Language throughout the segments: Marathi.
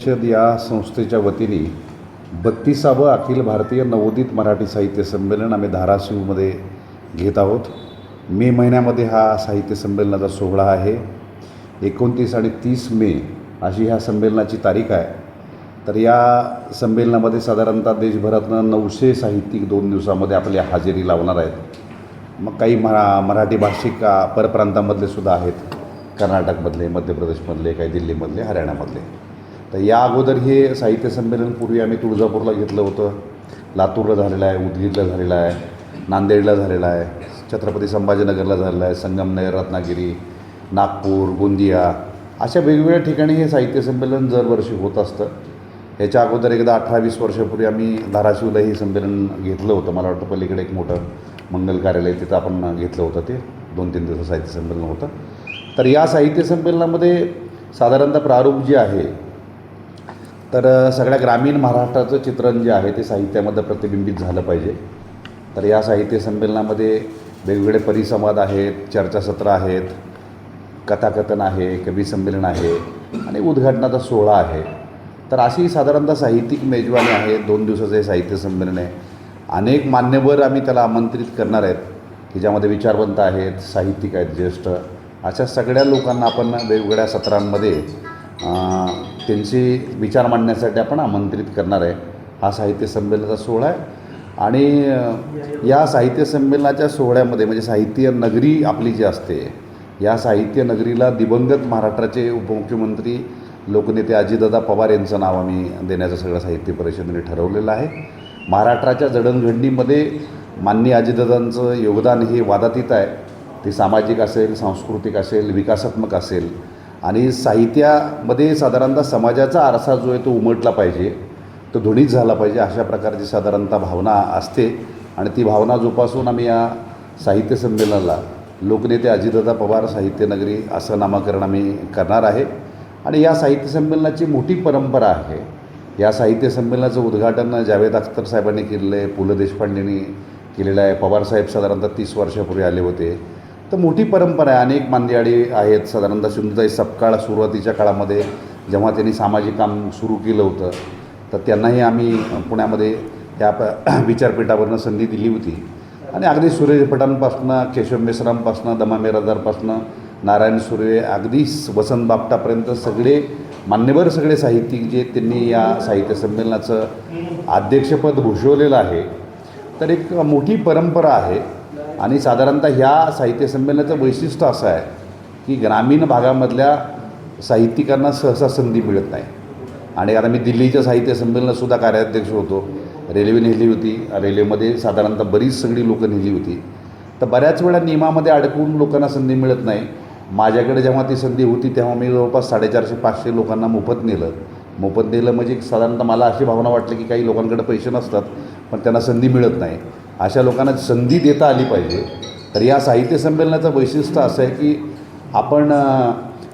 परिषद या संस्थेच्या वतीने 32वे अखिल भारतीय नवोदित मराठी साहित्य संमेलन आम्ही धाराशिवमध्ये घेत आहोत। मे महिन्यामध्ये हा साहित्य संमेलनाचा सोहळा आहे। 29 आणि 30 मे अशी ह्या संमेलनाची तारीख आहे। तर या संमेलनामध्ये साधारणतः देशभरातून 900 साहित्यिक 2 दिवसामध्ये आपली हजेरी लावणार आहेत। मग काही मराठी भाषिक परप्रांतामधले सुद्धा आहेत, कर्नाटकमधले, मध्य प्रदेशमधले, काही दिल्लीमधले, हरियाणामधले। तर या अगोदर हे साहित्य संमेलन पूर्वी आम्ही तुळजापूरला घेतलं होतं, लातूरला झालेलं आहे, उदगीरला झालेलं आहे, नांदेडला झालेलं आहे, छत्रपती संभाजीनगरला झालेलं आहे, संगमनेर, रत्नागिरी, नागपूर, गोंदिया अशा वेगवेगळ्या ठिकाणी हे साहित्य संमेलन दरवर्षी होत असतं। याच्या अगोदर एकदा 18-20 वर्षापूर्वी आम्ही धाराशिवला हे संमेलन घेतलं होतं। मला वाटतं पलीकडे एक मोठं मंगल कार्यालय तिथं आपण घेतलं होतं, ते 2-3 दिवस साहित्य संमेलन होतं। तर या साहित्य संमेलनामध्ये साधारणतः प्रारूप जे आहे तर सगळ्या ग्रामीण महाराष्ट्राचं चित्रण जे आहे ते साहित्यामध्ये प्रतिबिंबित झालं पाहिजे। तर या साहित्य संमेलनामध्ये वेगवेगळे परिसंवाद आहेत, चर्चासत्र आहेत, कथाकथन आहे, कवी संमेलन आहे आणि उद्घाटनाचा सोहळा आहे। तर अशी साधारणतः साहित्यिक मेजवानी आहे। 2 दिवसाचं हे साहित्य संमेलन आहे। अनेक मान्यवर आम्ही त्याला आमंत्रित करणार आहेत की ज्यामध्ये विचारवंत आहेत, साहित्यिक आहेत, ज्येष्ठ, अशा सगळ्या लोकांना आपण वेगवेगळ्या सत्रांमध्ये त्यांचे विचार मांडण्यासाठी आपण आमंत्रित करणार आहे। हा साहित्य संमेलनाचा सोहळा आहे आणि या साहित्य संमेलनाच्या सोहळ्यामध्ये म्हणजे साहित्य नगरी आपली जी असते, या साहित्य नगरीला दिवंगत महाराष्ट्राचे उपमुख्यमंत्री लोकनेते अजितदादा पवार यांचं नाव आम्ही देण्याचं सगळं साहित्य परिषदेने ठरवलेलं आहे। महाराष्ट्राच्या जडणघडणीमध्ये माननीय अजितदादांचं योगदान हे वादातीत आहे। ते सामाजिक असेल, सांस्कृतिक असेल, विकासात्मक असेल आणि साहित्यामध्ये साधारणतः समाजाचा आरसा जो आहे तो उमटला पाहिजे, तो ध्वनित झाला पाहिजे, अशा प्रकारची साधारणतः भावना असते आणि ती भावना जोपासून आम्ही या साहित्य संमेलनाला लोकनेते अजितदादा पवार साहित्यनगरी असं नामकरण आम्ही करणार आहे। आणि या साहित्य संमेलनाची मोठी परंपरा आहे। या साहित्य संमेलनाचं उद्घाटन जावेद अख्तर साहेबांनी केलेलं आहे, पु ल देशपांडेंनी केलेलं आहे, पवारसाहेब साधारणतः 30 वर्षापूर्वी आले होते। तर मोठी परंपरा आहे। अनेक मांदियाळी आहेत, साधारणतः सिंधुताई सपकाळ सुरुवातीच्या काळामध्ये जेव्हा त्यांनी सामाजिक काम सुरू केलं होतं तर त्यांनाही आम्ही पुण्यामध्ये त्या विचारपीठावरनं संधी दिली होती आणि अगदी सुरेश भटांपासनं, केशव मेश्रामपासनं, दमा मिरासदारपासनं, नारायण सुर्वे, अगदी वसंत बापटापर्यंत सगळे मान्यवर, सगळे साहित्यिक जे त्यांनी या साहित्य संमेलनाचं अध्यक्षपद भूषवलेलं आहे। तर एक मोठी परंपरा आहे आणि साधारणतः ह्या साहित्य संमेलनाचं वैशिष्ट्य असं आहे की ग्रामीण भागामधल्या साहित्यिकांना सहसा संधी मिळत नाही। आणि आता मी दिल्लीच्या साहित्य संमेलनातसुद्धा कार्याध्यक्ष होतो, रेल्वे नेली होती, रेल्वेमध्ये साधारणतः बरीच सगळी लोकं नेली होती। तर बऱ्याच वेळा नियमामध्ये अडकून लोकांना संधी मिळत नाही। माझ्याकडे जेव्हा ती संधी होती तेव्हा मी जवळपास 450-500 लोकांना मोफत नेलं म्हणजे साधारणतः मला अशी भावना वाटली की काही लोकांकडे पैसे नसतात पण त्यांना संधी मिळत नाही, अशा लोकांना संधी देता आली पाहिजे। तर या साहित्य संमेलनाचं वैशिष्ट्य असं आहे की आपण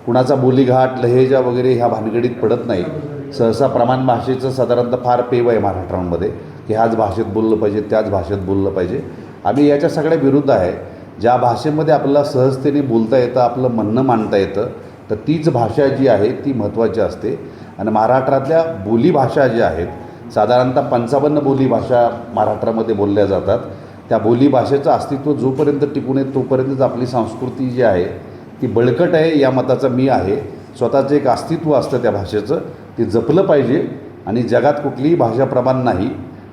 कुणाचा बोलीघाट, लहेजा वगैरे ह्या भानगडीत पडत नाही। सहसा प्रमाण भाषेचं साधारणतः फार पेव आहे महाराष्ट्रामध्ये की ह्याच भाषेत बोललं पाहिजे, त्याच भाषेत बोललं पाहिजे। आम्ही याच्या सगळ्या विरुद्ध आहे। ज्या भाषेमध्ये आपल्याला सहजतेने बोलता येतं, आपलं म्हणणं मांडता येतं, तर तीच भाषा जी आहे ती महत्त्वाची असते। आणि महाराष्ट्रातल्या बोलीभाषा ज्या आहेत, साधारणतः 55 बोलीभाषा महाराष्ट्रामध्ये बोलल्या जातात। त्या बोलीभाषेचं अस्तित्व जोपर्यंत टिकून येत तोपर्यंतच आपली संस्कृती जी आहे ती बळकट आहे, या मताचा मी आहे। स्वतःचं एक अस्तित्व असतं त्या भाषेचं, ते जपलं पाहिजे। आणि जगात कुठलीही भाषा प्रमाण नाही,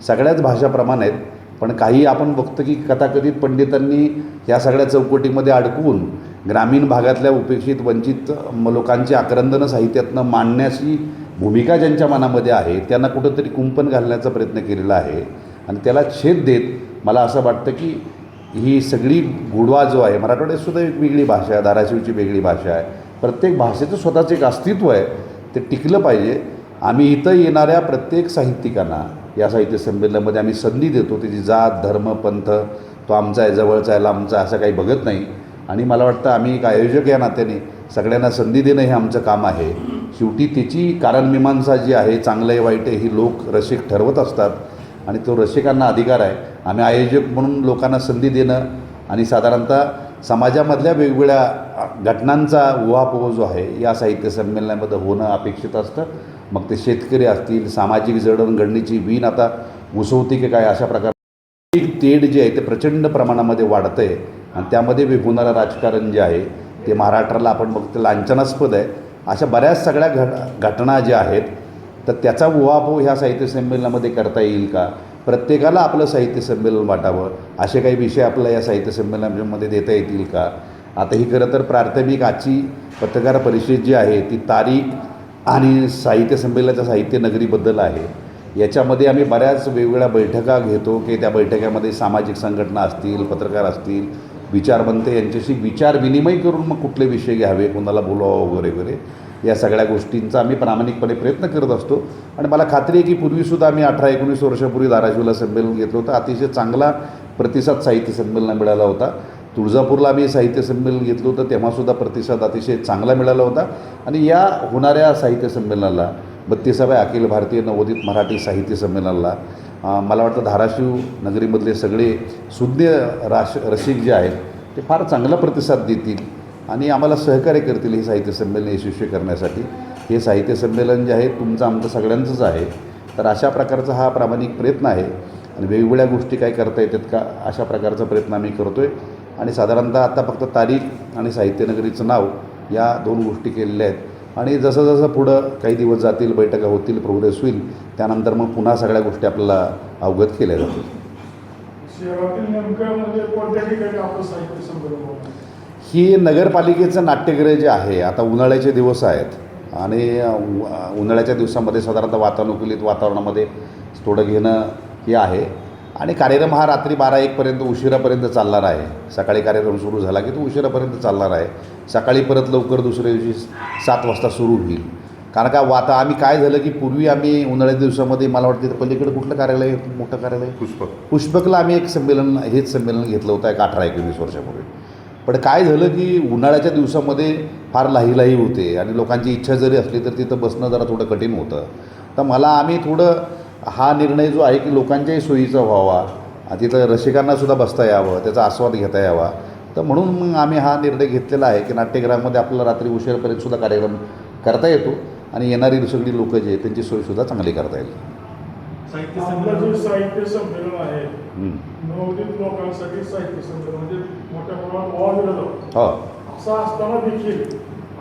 सगळ्याच भाषा प्रमाण आहेत। पण काही आपण बघतो की कथाकथित पंडितांनी या सगळ्या चौकटीमध्ये अडकवून ग्रामीण भागातल्या उपेक्षित, वंचित लोकांची आक्रंदनं साहित्यातनं मांडण्याची भूमिका ज्यांच्या मनामध्ये आहे त्यांना कुठंतरी कुंपण घालण्याचा प्रयत्न केलेला आहे। आणि त्याला छेद देत मला असं वाटतं की ही सगळी गोडवा जो आहे, मराठवाड्यातसुद्धा एक वेगळी भाषा आहे, धाराशिवची वेगळी भाषा आहे, प्रत्येक भाषेचं स्वतःचं एक अस्तित्व आहे, ते टिकलं पाहिजे। आम्ही इथं येणाऱ्या प्रत्येक साहित्यिकांना या साहित्य संमेलनामध्ये आम्ही संधी देतो। त्याची जात, धर्म, पंथ तो आमचा आहे, जवळचा आहे, लांबचा, असं काही बघत नाही। आणि मला वाटतं आम्ही एक आयोजक या नात्याने सगळ्यांना संधी देणं हे आमचं काम आहे। शेवटी त्याची कारणमीमांसा जी आहे, चांगलं आहे वाईट आहे, ही लोक रसिक ठरवत असतात आणि तो रसिकांना अधिकार आहे। आम्ही आयोजक म्हणून लोकांना संधी देणं आणि साधारणतः समाजामधल्या वेगवेगळ्या घटनांचा उहापोह जो आहे या साहित्य संमेलनामध्ये होणं अपेक्षित असतं मग ते शेतकरी असतील, सामाजिक जडणघडणीची वीण आता उसवती की काय अशा प्रकारे तेढ जे आहे ते प्रचंड प्रमाणामध्ये वाढतं आहे आणि त्यामध्ये होणारं राजकारण जे आहे ते महाराष्ट्राला आपण बघतो लांछनास्पद आहे. अशा बऱ्याच सगळ्या घटना ज्या आहेत तर त्याचा उहापोह ह्या साहित्य संमेलनामध्ये करता येईल का, प्रत्येकाला आपलं साहित्य संमेलन वाटावं असे काही विषय आपल्याला या साहित्य संमेलनामध्ये देता येतील का. आता ही खरं तर प्राथमिक आजची पत्रकार परिषद जी आहे ती तारीख आणि साहित्य संमेलनाच्या साहित्य नगरीबद्दल आहे. याच्यामध्ये आम्ही बऱ्याच वेगवेगळ्या बैठका घेतो की त्या बैठकामध्ये सामाजिक संघटना असतील, पत्रकार असतील, विचारवंत यांच्याशी विचार विनिमय करून मग कुठले विषय घ्यावे, कोणाला बोलावं वगैरे वगैरे या सगळ्या गोष्टींचा आम्ही प्रामाणिकपणे प्रयत्न करत असतो. आणि मला खात्री आहे की पूर्वीसुद्धा आम्ही 18-19 वर्षापूर्वी धाराशिवला संमेलन घेतलं होतं. अतिशय चांगला प्रतिसाद साहित्य संमेलनाला मिळाला होता. तुळजापूरला आम्ही साहित्य संमेलन घेतलं होतं तेव्हासुद्धा प्रतिसाद अतिशय चांगला मिळाला होता. आणि या होणाऱ्या साहित्य संमेलनाला 32व्या अखिल भारतीय नवोदित मराठी साहित्य संमेलनाला मला वाटतं धाराशिव नगरीमधले सगळे सुज्ञ रसिक जे आहेत ते फार चांगला प्रतिसाद देतील आणि आम्हाला सहकार्य करतील हे साहित्य संमेलन यशस्वी करण्यासाठी. हे साहित्य संमेलन जे आहे तुमचं आमचं सगळ्यांचंच आहे. तर अशा प्रकारचा हा प्रामाणिक प्रयत्न आहे आणि वेगवेगळ्या गोष्टी काय करता येतात का अशा प्रकारचा प्रयत्न आम्ही करतो आहे. आणि साधारणतः आता फक्त तारीख आणि साहित्यनगरीचं नाव या 2 गोष्टी केलेल्या आहेत. आणि जसं जसं पुढं काही दिवस जातील, बैठका होतील, प्रोग्रेस होईल, त्यानंतर मग पुन्हा सगळ्या गोष्टी आपल्याला अवगत केल्या जातील. ही नगरपालिकेचं नाट्यगृह जे आहे आता उन्हाळ्याचे दिवस आहेत आणि उन्हाळ्याच्या दिवसामध्ये साधारणतः वातानुकूलित वातावरणामध्ये थोडं घेणं हे आहे. आणि कार्यक्रम हा रात्री 12-1 पर्यंत उशिरापर्यंत चालणार आहे. सकाळी कार्यक्रम सुरू झाला की तो उशिरापर्यंत चालणार आहे. सकाळी परत लवकर दुसऱ्या दिवशी 7 वाजता सुरू होईल. कारण का आता आम्ही काय झालं की पूर्वी आम्ही उन्हाळ्याच्या दिवसामध्ये मला वाटतं पलीकडे कुठलं कार्यालय मोठं कार्यालय पुष्पकला आम्ही एक संमेलन हेच संमेलन घेतलं होतं एक 18-19 वर्षापूर्वी. पण काय झालं की उन्हाळ्याच्या दिवसामध्ये फार लाहीलाही होते आणि लोकांची इच्छा जरी असली तर तिथं बसणं जरा थोडं कठीण होतं. तर आम्ही थोडं हा निर्णय जो आहे की लोकांच्याही सोयीचा व्हावा, तिथं रसिकांनासुद्धा बसता यावं, त्याचा आस्वाद घेता यावा, तर म्हणून मग आम्ही हा निर्णय घेतलेला आहे की नाट्यगृहामध्ये आपल्याला रात्री उशिरापर्यंतसुद्धा कार्यक्रम करता येतो आणि येणारी सगळी लोकं जे आहेत त्यांची सोयीसुद्धा चांगली करता येईल. साहित्य संमेलन आहे नवोदित लोकांसाठी साहित्य संमेलन म्हणजे मोठ्या प्रमाणात वाव हो असं असताना देखील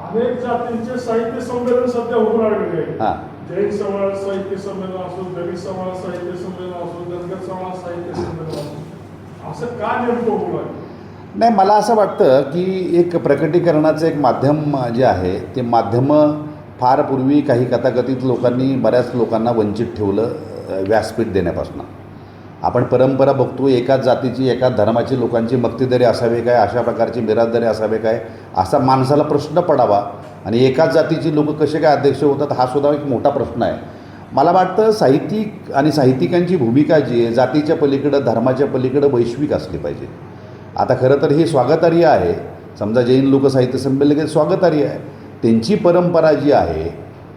अनेक जातींचे साहित्य संमेलन सध्या होऊन राहिलेले आहे. हां, जैन समाज साहित्य संमेलन असो, दलित समाज साहित्य संमेलन असो, धनगर समाज साहित्य संमेलन असो, असं का नेमकं होऊ लागलं? नाही, मला असं वाटतं की एक प्रकटीकरणाचं एक माध्यम जे आहे ते माध्यम फार पूर्वी काही कथाकथित लोकांनी बऱ्याच लोकांना वंचित ठेवलं व्यासपीठ देण्यापासून. आपण परंपरा बघतो एकाच जातीची एकाच धर्माची लोकांची मक्तेदारी असावे काय, अशा प्रकारची मिरासदारी असावे काय, असा माणसाला प्रश्न पडावा आणि एकाच जातीची लोक कसे काय अध्यक्ष होतात हा सुद्धा एक मोठा प्रश्न आहे. मला वाटतं साहित्यिक आणि साहित्यिकांची भूमिका जी आहे जातीच्या पलीकडं धर्माच्या पलीकडं वैश्विक असली पाहिजे. आता खरं तर हे स्वागतार्ह आहे. समजा जैन लोक साहित्य संमेलन स्वागतार्ह आहे. त्यांची परंपरा जी आहे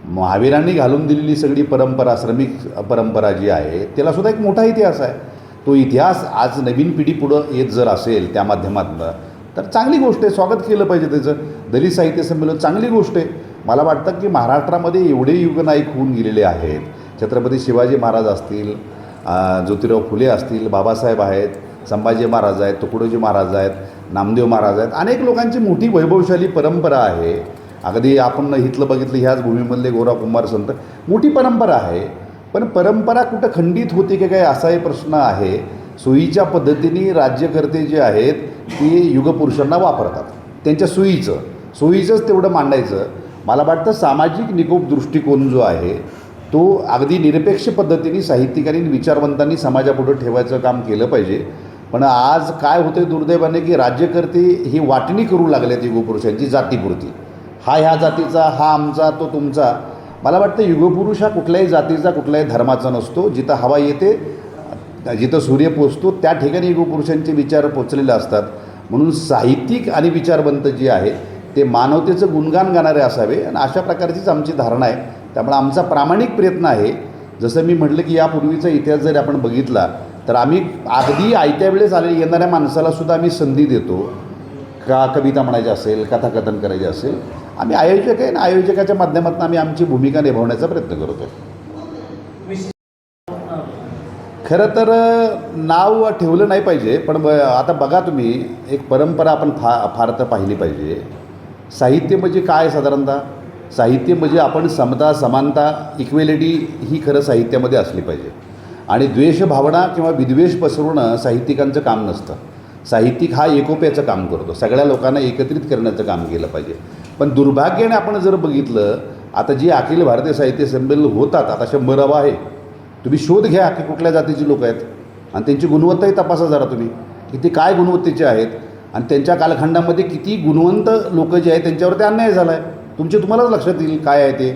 महावीरांनी घालून दिलेली सगळी परंपरा श्रमिक परंपरा जी आहे त्यालासुद्धा एक मोठा इतिहास आहे. तो इतिहास आज नवीन पिढी पुढं येत जर असेल त्या माध्यमातून तर चांगली गोष्ट आहे, स्वागत केलं पाहिजे त्याचं. दलित साहित्य संमेलन चांगली गोष्ट आहे. मला वाटतं की महाराष्ट्रामध्ये एवढे युगनायक होऊन गेलेले आहेत. छत्रपती शिवाजी महाराज असतील, ज्योतिराव फुले असतील, बाबासाहेब आहेत, संभाजी महाराज आहेत, तुकडोजी महाराज आहेत, नामदेव महाराज आहेत. अनेक लोकांची मोठी वैभवशाली परंपरा आहे. अगदी आपण इथलं बघितलं ह्याच भूमीमधले गोरा कुंभार संत मोठी परंपरा आहे. पण परंपरा कुठं खंडित होती की काय असाही प्रश्न आहे. सोयीच्या पद्धतीने राज्यकर्ते जे आहेत ते युगपुरुषांना वापरतात. त्यांच्या सोयीचंच तेवढं मांडायचं. मला वाटतं सामाजिक निकोप दृष्टिकोन जो आहे तो अगदी निरपेक्ष पद्धतीने साहित्यिकांनी विचारवंतांनी समाजापुढं ठेवायचं काम केलं पाहिजे. पण आज काय होतं दुर्दैवाने की राज्यकर्ते ही वाटणी करू लागल्यात युगपुरुषांची जातीपुरती. हा ह्या जातीचा, हा आमचा, तो तुमचा. मला वाटतं युगपुरुष हा कुठल्याही जातीचा कुठल्याही धर्माचा नसतो. जिथं हवा येते जिथं सूर्य पोचतो त्या ठिकाणी युगपुरुषांचे विचार पोचलेले असतात. म्हणून साहित्यिक आणि विचारवंत जे आहे ते मानवतेचं गुणगान गाणारे असावे आणि अशा प्रकारचीच आमची धारणा आहे. त्यामुळे आमचा प्रामाणिक प्रयत्न आहे. जसं मी म्हटलं की यापूर्वीचा इतिहास जर आपण बघितला तर आम्ही अगदी आयत्या वेळेस येणाऱ्या माणसालासुद्धा आम्ही संधी देतो. कविता म्हणायची असेल, कथाकथन करायचे असेल आम्ही आयोजक आहे आणि आयोजकाच्या माध्यमातून आम्ही आमची भूमिका निभावण्याचा प्रयत्न करतो. खरं तर नाव ठेवलं नाही पाहिजे, पण आता बघा तुम्ही, एक परंपरा आपण फार तर पाहिली पाहिजे. साहित्य म्हणजे काय साधारणतः? साहित्य म्हणजे आपण समता, समानता, इक्वेलिटी ही खरं साहित्यामध्ये असली पाहिजे. आणि द्वेषभावना किंवा विद्वेष पसरवणं साहित्यिकांचं काम नसतं. साहित्यिक हा एकोप्याचं काम करतो, सगळ्या लोकांना एकत्रित करण्याचं काम केलं पाहिजे. पण दुर्भाग्याने आपण जर बघितलं, आता जी अखिल भारतीय साहित्य संमेलन होतात, आता 100 आहे, तुम्ही शोध घ्या की कुठल्या जातीची लोक आहेत आणि त्यांची गुणवत्ताही तपासा जरा तुम्ही, की ते काय गुणवत्तेचे आहेत आणि त्यांच्या कालखंडामध्ये किती गुणवंत लोक जे आहेत त्यांच्यावरती अन्याय झाला आहे. तुम्हालाच लक्षात येईल काय आहे ते.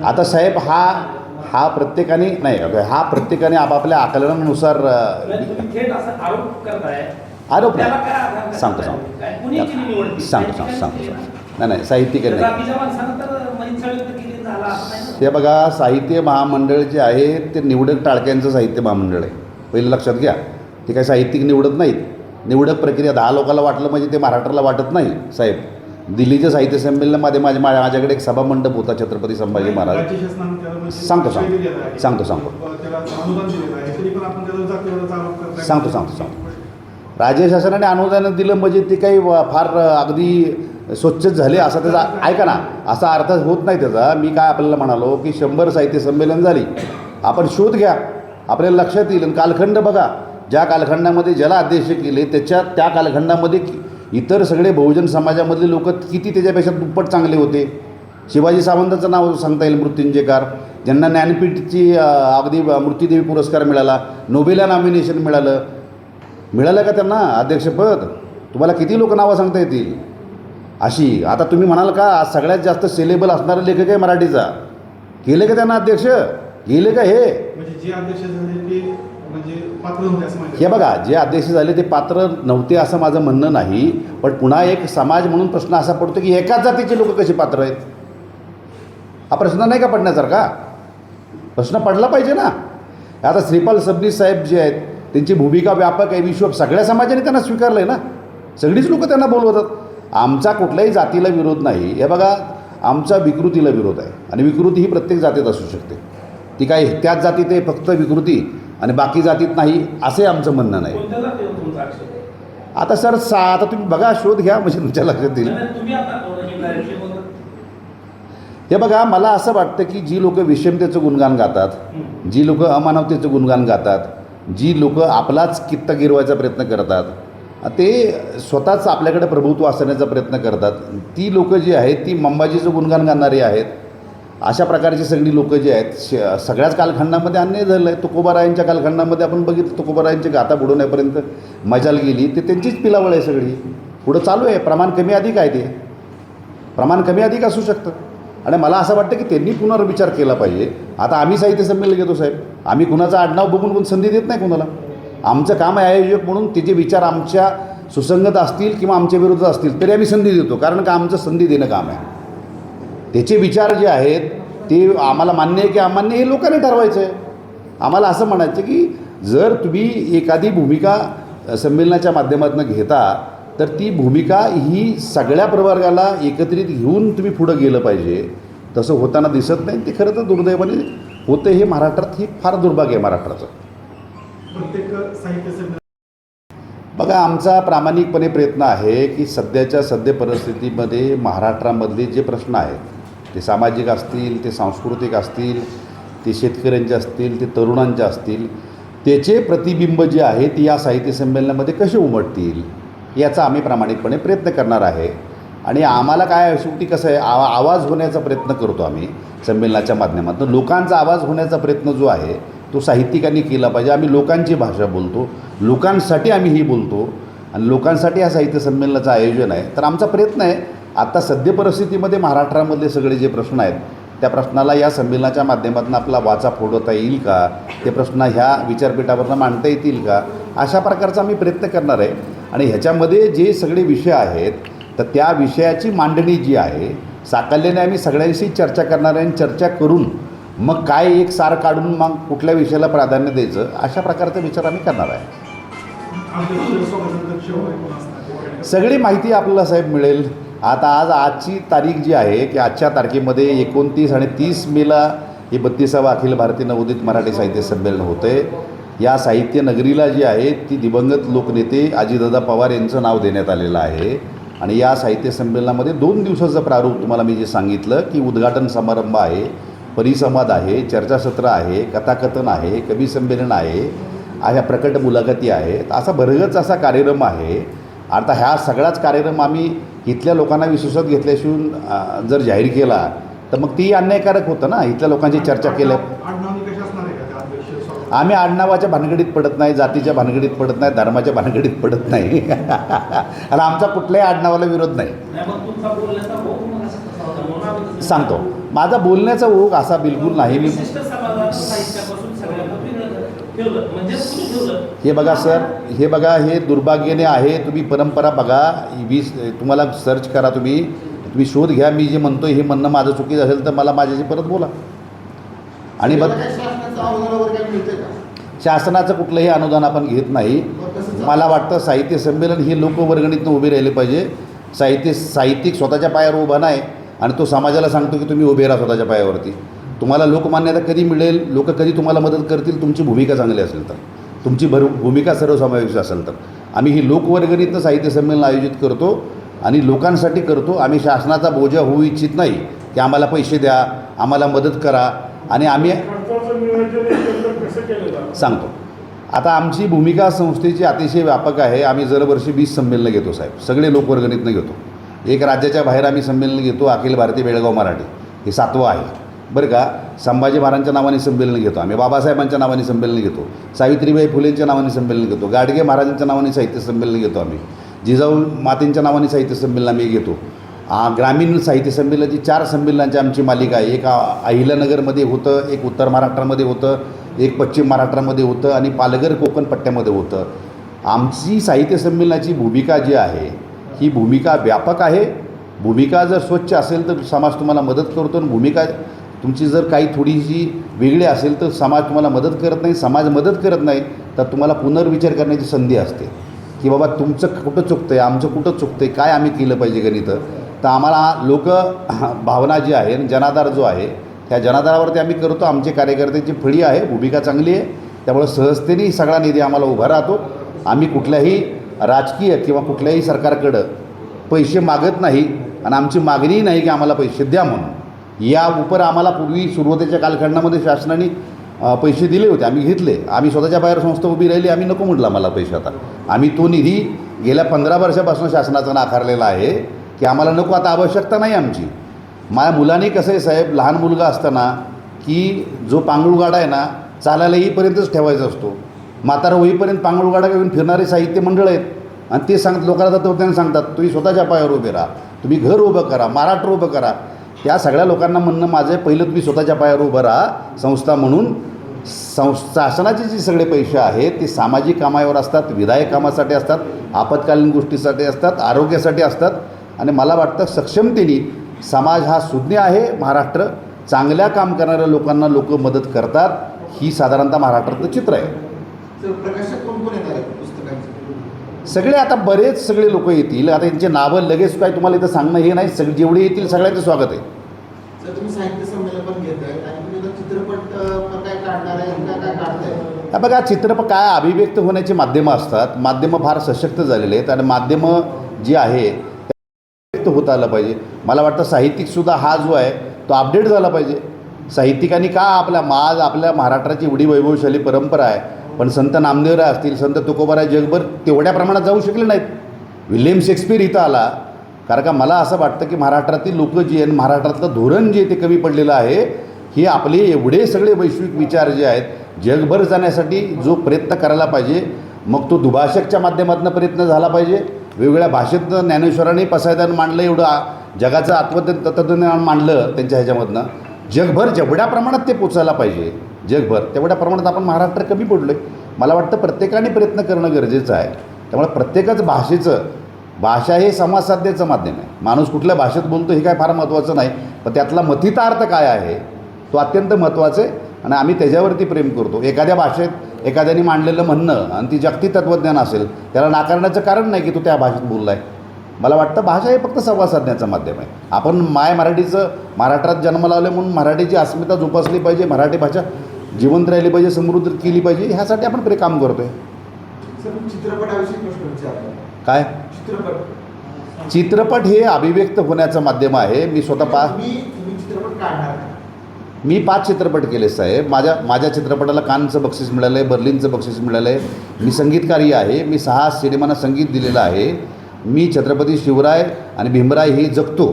आता साहेब हा प्रत्येकाने नाही, हा प्रत्येकाने आपापल्या आकलनानुसार आरोप नाही. सांगतो नाही साहित्यिक नाही. हे बघा, साहित्य महामंडळ जे आहे ते निवडक टाळक्यांचं साहित्य महामंडळ आहे, पहिलं लक्षात घ्या. ते काही साहित्यिक निवडत नाहीत. निवडक प्रक्रिया 10 लोकांना वाटलं म्हणजे ते महाराष्ट्राला वाटत नाही साहेब. दिल्लीच्या साहित्य संमेलनामध्ये माझ्याकडे एक सभामंडप होता छत्रपती संभाजी महाराज. सांगतो. राज्य शासनाने अनुदान दिलं म्हणजे ते काही फार अगदी स्वच्छच झाले असा त्याचा, ऐका ना, असा अर्थ होत नाही त्याचा. मी काय आपल्याला म्हणालो की 100 साहित्य संमेलन झाली, आपण शोध घ्या, आपल्याला लक्षात येईल. कालखंड बघा, ज्या कालखंडामध्ये ज्याला अध्यक्ष केले त्या कालखंडामध्ये इतर सगळे बहुजन समाजामधले लोक किती त्याच्यापेक्षा दुप्पट चांगले होते. शिवाजी सावंतांचं नाव सांगता येईल, मृत्युंजयकार, ज्यांना ज्ञानपीठची अगदी मृत्यूदेवी पुरस्कार मिळाला, नोबेला नॉमिनेशन मिळालं का त्यांना अध्यक्षपद? तुम्हाला किती लोक नावं सांगता येतील अशी. आता तुम्ही म्हणाल का आज सगळ्यात जास्त सिलेबल असणारा लेखक आहे मराठीचा, केले का त्यांना अध्यक्ष? गेले का हे? जे अध्यक्ष झाले ते म्हणजे पात्र नव्हते असं हे बघा, जे अध्यक्ष झाले ते पात्र नव्हते असं माझं म्हणणं नाही, पण पुन्हा एक समाज म्हणून प्रश्न असा पडतो की एकाच जातीचे लोक कसे पात्र आहेत? हा प्रश्न नाही का पडण्यासारखा? प्रश्न पडला पाहिजे ना. आता श्रीपाल सबनीस साहेब जे आहेत त्यांची भूमिका व्यापक आहे, विश्व सगळ्या समाजाने त्यांना स्वीकारलं आहे ना, सगळीच लोकं त्यांना बोलवतात. आमचा कुठल्याही जातीला विरोध नाही. हे बघा, आमचा विकृतीला विरोध आहे आणि विकृती ही प्रत्येक जातीत असू शकते. ती काय त्याच जातीत आहे फक्त विकृती आणि बाकी जातीत नाही असे आमचं म्हणणं नाही. आता आता तुम्ही बघा, शोध घ्या म्हणजे तुमच्या लक्षात येईल. हे बघा, मला असं वाटतं की जी लोक विषमतेचं गुणगान गातात, जी लोक अमानवतेचं गुणगान गातात, जी लोक आपलाच कित्ता गिरवायचा प्रयत्न करतात, ते स्वतःच आपल्याकडे प्रभुत्व असण्याचा प्रयत्न करतात, ती लोकं जी आहेत ती मंबाजीचं गुणगान गाणारी आहेत. अशा प्रकारची सगळी लोकं जी आहेत सगळ्याच कालखंडामध्ये अन्याय झालं आहे. तुकोबारायांच्या कालखंडामध्ये आपण बघितलं, तुकोबारायांची गाथा बुडवण्यापर्यंत मजाल गेली, ते त्यांचीच पिलावळ आहे सगळी. पुढं चालू आहे, प्रमाण कमी अधिक आहे, ते प्रमाण कमी अधिक असू शकतं. आणि मला असं वाटतं की त्यांनी पुनर्विचार केला पाहिजे. आता आम्ही साहित्य संमेलन घेतो साहेब, आम्ही कुणाचा आडनाव बघून कोण संधी देत नाही कुणाला. आमचं काम आहे आयोजक म्हणून त्याचे विचार आमच्या सुसंगत असतील किंवा आमच्या विरुद्ध असतील तरी आम्ही संधी देतो, कारण का आमचं संधी देणं काम आहे. त्याचे विचार जे आहेत ते आम्हाला मान्य आहे की अमान्य हे लोकांनी ठरवायचं आहे. आम्हाला असं म्हणायचं की जर तुम्ही एखादी भूमिका संमेलनाच्या माध्यमातून घेता तर ती भूमिका ही सगळ्या प्रवर्गाला एकत्रित घेऊन तुम्ही पुढं गेलं पाहिजे. तसं होताना दिसत नाही. ते खरं तर दुर्दैवाने होतं हे महाराष्ट्रात, ही फार दुर्भाग्य आहे महाराष्ट्राचं. प्रत्येक साहित्य संमेलन बघा, आमचा प्रामाणिकपणे प्रयत्न आहे की सध्या परिस्थितीमध्ये महाराष्ट्रामधले जे प्रश्न आहेत ते सामाजिक असतील, ते सांस्कृतिक असतील, ते शेतकऱ्यांचे असतील, ते तरुणांचे असतील, त्याचे प्रतिबिंब जे आहे ते या साहित्य संमेलनामध्ये कसे उमटतील याचा आम्ही प्रामाणिकपणे प्रयत्न करणार आहे. आणि आम्हाला काय शेवटी कसं आहे, आवाज होण्याचा प्रयत्न करतो आम्ही संमेलनाच्या माध्यमातून. लोकांचा आवाज होण्याचा प्रयत्न जो आहे तो साहित्यिकांनी केला पाहिजे. आम्ही लोकांची भाषा बोलतो, लोकांसाठी आम्ही ही बोलतो आणि लोकांसाठी या साहित्य संमेलनाचं आयोजन आहे. तर आमचा प्रयत्न आहे आत्ता सद्य परिस्थितीमध्ये महाराष्ट्रामधले सगळे जे प्रश्न आहेत त्या प्रश्नाला या संमेलनाच्या माध्यमातून आपला वाचा फोडवता येईल का, ते प्रश्न ह्या विचारपीठावरनं मांडता येतील का, अशा प्रकारचा आम्ही प्रयत्न करणार आहे. आणि ह्याच्यामध्ये जे सगळे विषय आहेत तर त्या विषयाची मांडणी जी आहे साकल्याने आम्ही सगळ्यांशी चर्चा करणार आहे आणि चर्चा करून मग काय एक सार काढून मग कुठल्या विषयाला प्राधान्य द्यायचं अशा प्रकारचा विचार आम्ही करणार आहे. सगळी माहिती आपल्याला साहेब मिळेल. आता आजची तारीख जी आहे की आजच्या तारखेमध्ये 29 आणि 30 मेला हे 32वा अखिल भारतीय नवोदित मराठी साहित्य संमेलन होतं आहे. या साहित्य नगरीला जी आहे ती दिवंगत लोकनेते अजितदादा पवार यांचं नाव देण्यात आलेलं आहे. आणि या साहित्य संमेलनामध्ये 2 दिवसाचं प्रारूप तुम्हाला मी जे सांगितलं की उद्घाटन समारंभ आहे, परिसंवाद आहे, चर्चासत्र आहे, कथाकथन आहे, कवी संमेलन आहे, अशा प्रकट मुलाखती आहेत, असा भरगच असा कार्यक्रम आहे. आता ह्या सगळाच कार्यक्रम आम्ही इथल्या लोकांना विश्वासात घेतल्याशिवाय जर जाहीर केला तर मग ती अन्यायकारक होतं ना. इथल्या लोकांची चर्चा केल्या. आम्ही आडनावाच्या भानगडीत पडत नाही, जातीच्या भानगडीत पडत नाही, धर्माच्या भानगडीत पडत नाही आणि आमचा कुठल्याही आडनावाला विरोध नाही. सांगतो, माझा बोलण्याचा ओघ असा बिलकुल नाही. मी हे बघा सर, हे बघा, हे दुर्भाग्याने आहे. तुम्ही परंपरा बघा, तुम्हाला सर्च करा, तुम्ही शोध घ्या. मी जे म्हणतो हे म्हणणं माझं चुकीचं असेल तर मला माझ्याशी परत बोला. आणि बघ, शासनाचं कुठलंही अनुदान आपण घेत नाही. मला वाटतं साहित्य संमेलन हे लोकवर्गणीतनं उभे राहिले पाहिजे. साहित्यिक स्वतःच्या पायावर उभा नाही आणि तो समाजाला सांगतो की तुम्ही उभे राहा स्वतःच्या पायावरती. तुम्हाला लोकमान्यता कधी मिळेल, लोक कधी तुम्हाला मदत करतील, तुमची भूमिका चांगली असेल तर, तुमची भूमिका सर्वसमावेश असेल तर. आम्ही ही लोकवर्गणीतनं साहित्य संमेलन आयोजित करतो आणि लोकांसाठी करतो. आम्ही शासनाचा बोजा होऊ इच्छित नाही की आम्हाला पैसे द्या, आम्हाला मदत करा. आणि आम्ही सांगतो, आता आमची भूमिका संस्थेची अतिशय व्यापक आहे. आम्ही दरवर्षी 20 संमेलनं घेतो साहेब, सगळे लोकवर्गणीतनं घेतो. एक राज्याच्या बाहेर आम्ही संमेलन घेतो, अखिल भारतीय बेळगाव मराठी, हे 7वं आहे बरं का. संभाजी महाराजांच्या नावाने संमेलन घेतो आम्ही, बाबासाहेबांच्या नावाने संमेलन घेतो, सावित्रीबाई फुलेंच्या नावाने संमेलन घेतो, गाडगे महाराजांच्या नावाने साहित्य संमेलन घेतो आम्ही, जिजाऊ मातेंच्या नावाने साहित्य संमेलन आम्ही घेतो. ग्रामीण साहित्य संमेलनाची 4 संमेलनांची आमची मालिका आहे. एक अहिल्यानगरमध्ये होतं, एक उत्तर महाराष्ट्रामध्ये होतं, एक पश्चिम महाराष्ट्रामध्ये होतं आणि पालघर कोकण पट्ट्यामध्ये होतं. आमची साहित्य संमेलनाची भूमिका जी आहे ही भूमिका व्यापक आहे. भूमिका जर स्वच्छ असेल तर समाज तुम्हाला मदत करतो आणि भूमिका तुमची जर काही थोडीशी वेगळी असेल तर समाज तुम्हाला मदत करत नाही. समाज मदत करत नाही तर तुम्हाला पुनर्विचार करण्याची संधी असते की बाबा तुमचं कुठं चुकतं आहे, आमचं कुठं चुकतं आहे, काय आम्ही केलं पाहिजे गणितं. तर आम्हाला लोक भावना जी आहे, जनाधार जो आहे, त्या जनाधारावरती आम्ही करतो. आमचे कार्यकर्त्यांची फळी आहे, भूमिका चांगली आहे, त्यामुळे सहजतेने सगळा निधी आम्हाला उभा राहतो. आम्ही कुठल्याही राजकीय किंवा कुठल्याही सरकारकडं पैसे मागत नाही आणि आमची मागणीही नाही की आम्हाला पैसे द्या म्हणून. या उपर आम्हाला पूर्वी सुरुवातीच्या कालखंडामध्ये शासनाने पैसे दिले होते, आम्ही घेतले. आम्ही स्वतःच्या बाहेर संस्था उभी राहिली, आम्ही नको म्हटलं आम्हाला पैसे. आता आम्ही तो निधी गेल्या 15 वर्षापासून शासनाचा नाकारलेला आहे की आम्हाला नको, आता आवश्यकता नाही आमची. माझ्या मुलांनी कसं आहे साहेब, लहान मुलगा असताना की जो पांगुळगाडा आहे ना चालायला येईपर्यंतच ठेवायचा असतो. म्हातारा होईपर्यंत पांगुळगाडा घेऊन फिरणारे साहित्य मंडळ आहेत आणि ते लोकांना तत्त्वज्ञान सांगतात, तुम्ही स्वतःच्या पायावर उभे राहा, तुम्ही घर उभं करा, महाराष्ट्र उभं करा. त्या सगळ्या लोकांना म्हणणं माझं आहे, पहिलं तुम्ही स्वतःच्या पायावर उभं राहा संस्था म्हणून. शासनाचे जे सगळे पैसे आहेत ते सामाजिक कामावर असतात, विधायक कामासाठी असतात, आपत्कालीन गोष्टीसाठी असतात, आरोग्यासाठी असतात. आणि मला वाटतं सक्षमतेने समाज हा सुज्ञ आहे. महाराष्ट्र चांगल्या काम करणाऱ्या लोकांना लोक मदत करतात. ही साधारणतः महाराष्ट्रातलं चित्र आहे. सगळे आता बरेच सगळे लोक येतील. आता यांचे नावं लगेच काय तुम्हाला इथं सांगणं हे नाही, जेवढे येतील सगळ्यांचं स्वागत आहे. तुम्ही साहित्य संमेलन पण घेताय आणि तुम्ही चित्रपट काय काढणार आहे, काय काढताय? बघा, चित्रपट काय अभिव्यक्त होण्याची माध्यमं असतात. माध्यमं फार सशक्त झालेले आहेत आणि माध्यमं जी आहे व्यक्त होत आलं पाहिजे. मला वाटतं साहित्यिकसुद्धा हा जो आहे तो अपडेट झाला पाहिजे. साहित्यिकांनी का आपल्या महाराष्ट्राची एवढी वैभवशाली परंपरा आहे, पण संत नामदेवराय असतील, संत तुकोबाराय जगभर तेवढ्या प्रमाणात जाऊ शकले नाहीत. विल्यम शेक्सपियर इथं आला. कारण का मला असं वाटतं की महाराष्ट्रातील लोक जी आहे, महाराष्ट्रातलं धोरण जे ते कमी पडलेलं आहे, हे आपले एवढे सगळे वैश्विक विचार जे आहेत जगभर जाण्यासाठी जो प्रयत्न करायला पाहिजे, मग तो दुभाषकच्या माध्यमातून प्रयत्न झाला पाहिजे. वेगवेगळ्या भाषेतनं ज्ञानेश्वरांनी पसायदान मांडलं, एवढं जगाचं तत्त्वज्ञान मांडलं त्यांच्या ह्याच्यामधनं. जगभर जेवढ्या प्रमाणात ते पोचायला पाहिजे जगभर, तेवढ्या प्रमाणात आपण महाराष्ट्र कमी पडलो आहे. मला वाटतं प्रत्येकाने प्रयत्न करणं गरजेचं आहे. त्यामुळे प्रत्येकच भाषा हे संवाद साधण्याचं माध्यम आहे. माणूस कुठल्या भाषेत बोलतो हे काय फार महत्त्वाचं नाही, पण त्यातला मथितार्थ काय आहे तो अत्यंत महत्त्वाचं आहे आणि आम्ही त्याच्यावरती प्रेम करतो. एखाद्या भाषेत एखाद्याने मांडलेलं म्हणणं आणि ती जागतिक तत्त्वज्ञान असेल, त्याला नाकारण्याचं कारण नाही की तो त्या भाषेत बोलला आहे. मला वाटतं भाषा हे फक्त संवाद साधण्याचं माध्यम आहे. आपण माय मराठीचं महाराष्ट्रात जन्म लावले म्हणून मराठीची अस्मिता जोपासली पाहिजे, मराठी भाषा जिवंत राहिली पाहिजे, समृद्ध केली पाहिजे, ह्यासाठी आपण काम करतो आहे. सर चित्रपटाविषयी प्रश्न विचारला. काय चित्रपट हे अभिव्यक्त होण्याचं माध्यम आहे. मी स्वतः तुम्ही चित्रपट काढणार का? मी 5 चित्रपट केले साहेब. माझ्या चित्रपटाला कानचं बक्षीस मिळालं आहे, बर्लिनचं बक्षीस मिळालं आहे. मी संगीतकारी आहे. मी 6 सिनेमांना संगीत दिलेलं आहे. मी छत्रपती शिवराय आणि भीमराय हे जगतो.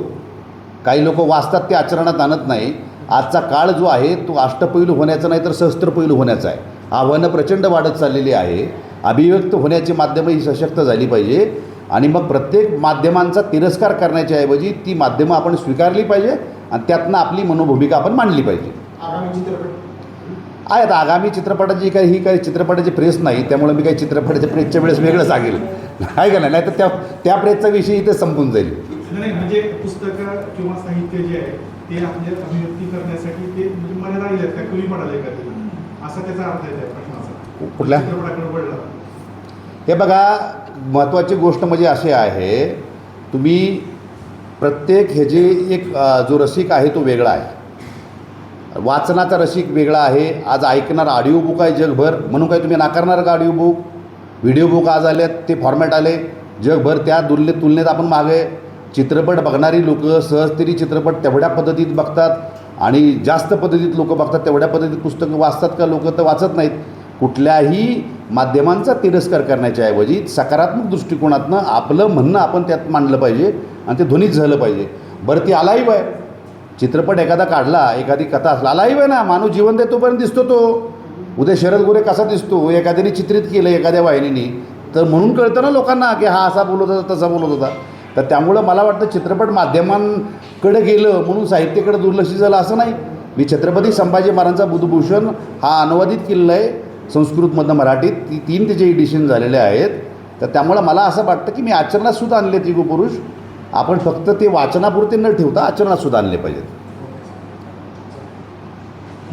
काही लोक वाचतात ते आचरणात आणत नाही. आजचा काळ जो आहे तो अष्टपैलू होण्याचा नाही तर सहस्त्रपैलू होण्याचा आहे. आव्हानं प्रचंड वाढत चाललेली आहे. अभिव्यक्त होण्याची माध्यमं ही सशक्त झाली पाहिजे आणि मग प्रत्येक माध्यमांचा तिरस्कार करण्याच्या ऐवजी ती माध्यमं आपण स्वीकारली पाहिजे आणि त्यातनं आपली मनोभूमिका आपण मांडली पाहिजे. आगामी चित्रपट आहेत आगामी चित्रपटाची काही चित्रपटाची प्रेस नाही, त्यामुळे मी काही चित्रपटाच्या प्रेसच्या वेळेस वेगळं सांगेल आहे का नाही तर त्या प्रेसचा विषय इथे संपून जाईल. नाही म्हणजे पुस्तकं किंवा साहित्य जे आहे ते आपल्या अभिव्यक्ती करण्यासाठी ते म्हणजे मर्यादा आहेत का कमी पडाले का ते असा त्याचा अर्थ आहे त्या प्रश्नाचा. कुठल्या चित्रपटाकडे वळला हे बघा, महत्त्वाची गोष्ट म्हणजे अशी आहे, तुम्ही प्रत्येक ह्याचे एक जो रसिक आहे तो वेगळा आहे. वाचनाचा रसिक वेगळा आहे. आज ऐकणार ऑडिओ बुक आहे जगभर, म्हणून काय तुम्ही नाकारणार का ऑडिओ बुक? व्हिडिओ बुक आज आले, ते फॉर्मॅट आले जगभर, त्या तुलनेत आपण मागे. चित्रपट बघणारी लोक सहजतेने चित्रपट तेवढ्या पद्धतीत बघतात आणि जास्त पद्धतीत लोक बघतात, तेवढ्या पद्धतीत पुस्तकं वाचतात का लोक तर वाचत नाहीत. कुठल्याही माध्यमांचा तिरस्कार करण्याच्या ऐवजी सकारात्मक दृष्टिकोनातनं आपलं म्हणणं आपण त्यात मांडलं पाहिजे आणि ते ध्वनित झालं पाहिजे. बरं ती अलाईव्ह आहे. चित्रपट एखादा काढला, एखादी कथा असला, अलाईव्ह आहे ना, माणूस जिवंत आहे तोपर्यंत दिसतो तो. उद्या शरद गोरे कसा दिसतो एखाद्याने चित्रित केलं एखाद्या वाहिनीने तर म्हणून कळतं ना लोकांना की हा असा बोलत होता तसा बोलत होता. तर त्यामुळं मला वाटतं चित्रपट माध्यमांकडे गेलं म्हणून साहित्याकडे दुर्लक्ष झालं असं नाही. मी छत्रपती संभाजी महाराजांचा बुधभूषण हा अनुवादित केलेला आहे संस्कृतमधनं मराठीत. 3 त्याचे एडिशन झालेले आहेत. तर त्यामुळं मला असं वाटतं की मी आचरणातसुद्धा आणले आहेत युगपुरुष. आपण फक्त ते वाचनापुरते न ठेवता आचरणातसुद्धा आणले पाहिजेत.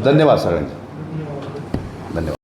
धन्यवाद सगळ्यांचे. धन्यवाद.